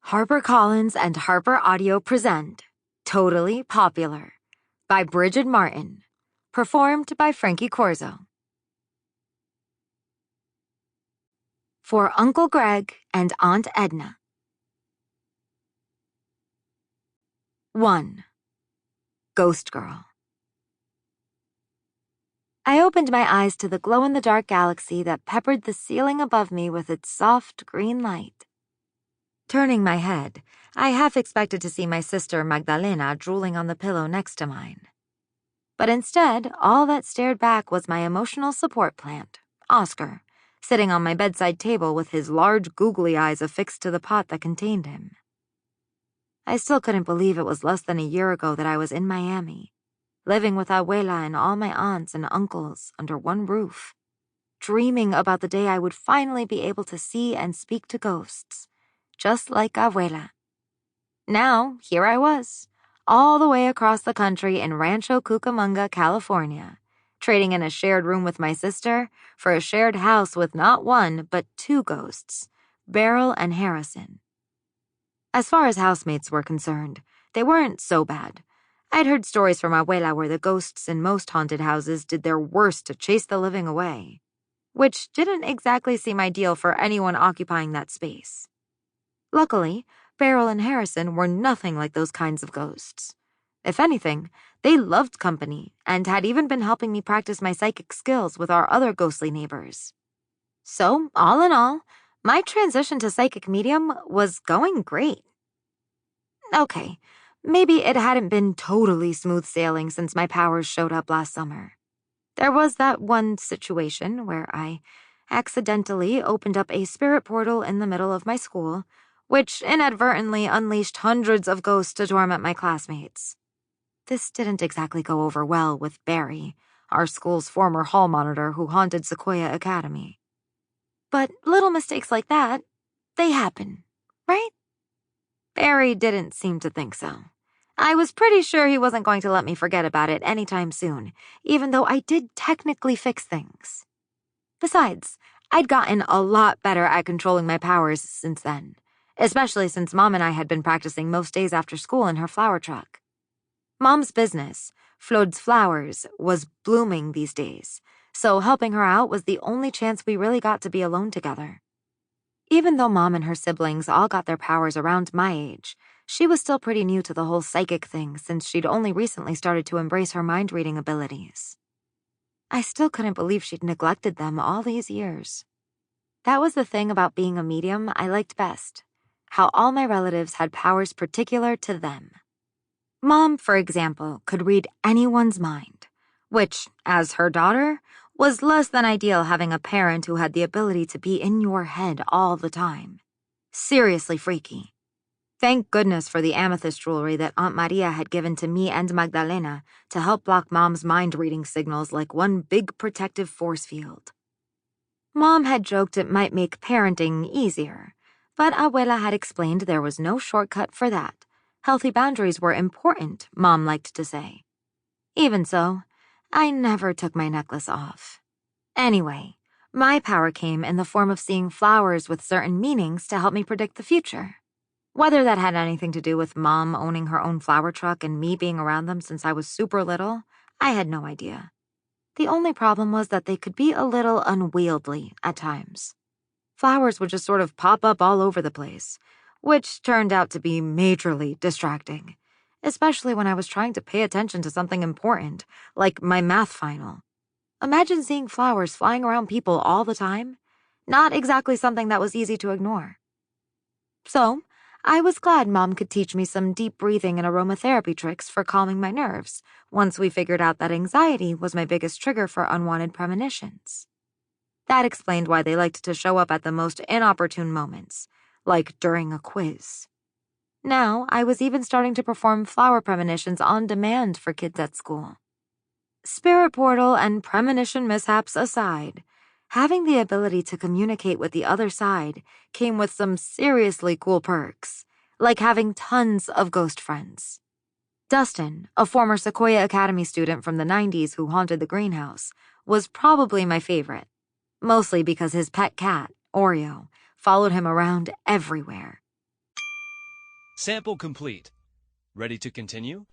HarperCollins and HarperAudio present Totally Popular by Brigid Martin, performed by Frankie Corzo. For Uncle Greg and Aunt Edna. 1. Ghost Girl. I opened my eyes to the glow-in-the-dark galaxy that peppered the ceiling above me with its soft green light. Turning my head, I half expected to see my sister Magdalena drooling on the pillow next to mine. But instead, all that stared back was my emotional support plant, Oscar, sitting on my bedside table with his large googly eyes affixed to the pot that contained him. I still couldn't believe it was less than a year ago that I was in Miami, living with Abuela and all my aunts and uncles under one roof, dreaming about the day I would finally be able to see and speak to ghosts, just like Abuela. Now, here I was, all the way across the country in Rancho Cucamonga, California, trading in a shared room with my sister for a shared house with not one, but two ghosts, Beryl and Harrison. As far as housemates were concerned, they weren't so bad. I'd heard stories from Abuela where the ghosts in most haunted houses did their worst to chase the living away, which didn't exactly seem ideal for anyone occupying that space. Luckily, Beryl and Harrison were nothing like those kinds of ghosts. If anything, they loved company and had even been helping me practice my psychic skills with our other ghostly neighbors. So, all in all, my transition to psychic medium was going great. Okay, maybe it hadn't been totally smooth sailing since my powers showed up last summer. There was that one situation where I accidentally opened up a spirit portal in the middle of my school, which inadvertently unleashed hundreds of ghosts to torment my classmates. This didn't exactly go over well with Barry, our school's former hall monitor who haunted Sequoia Academy. But little mistakes like that, they happen, right? Barry didn't seem to think so. I was pretty sure he wasn't going to let me forget about it anytime soon, even though I did technically fix things. Besides, I'd gotten a lot better at controlling my powers since then, especially since Mom and I had been practicing most days after school in her flower truck. Mom's business, Flod's Flowers, was blooming these days, so helping her out was the only chance we really got to be alone together. Even though Mom and her siblings all got their powers around my age, she was still pretty new to the whole psychic thing since she'd only recently started to embrace her mind-reading abilities. I still couldn't believe she'd neglected them all these years. That was the thing about being a medium I liked best, how all my relatives had powers particular to them. Mom, for example, could read anyone's mind, which, as her daughter, was less than ideal having a parent who had the ability to be in your head all the time. Seriously freaky. Thank goodness for the amethyst jewelry that Aunt Maria had given to me and Magdalena to help block Mom's mind-reading signals like one big protective force field. Mom had joked it might make parenting easier, but Abuela had explained there was no shortcut for that. Healthy boundaries were important, Mom liked to say. Even so, I never took my necklace off. Anyway, my power came in the form of seeing flowers with certain meanings to help me predict the future. Whether that had anything to do with Mom owning her own flower truck and me being around them since I was super little, I had no idea. The only problem was that they could be a little unwieldy at times. Flowers would just sort of pop up all over the place, which turned out to be majorly distracting, especially when I was trying to pay attention to something important, like my math final. Imagine seeing flowers flying around people all the time. Not exactly something that was easy to ignore. So, I was glad Mom could teach me some deep breathing and aromatherapy tricks for calming my nerves once we figured out that anxiety was my biggest trigger for unwanted premonitions. That explained why they liked to show up at the most inopportune moments, like during a quiz. Now, I was even starting to perform flower premonitions on demand for kids at school. Spirit portal and premonition mishaps aside, having the ability to communicate with the other side came with some seriously cool perks, like having tons of ghost friends. Dustin, a former Sequoia Academy student from the 90s who haunted the greenhouse, was probably my favorite, mostly because his pet cat, Oreo, followed him around everywhere. Sample complete. Ready to continue?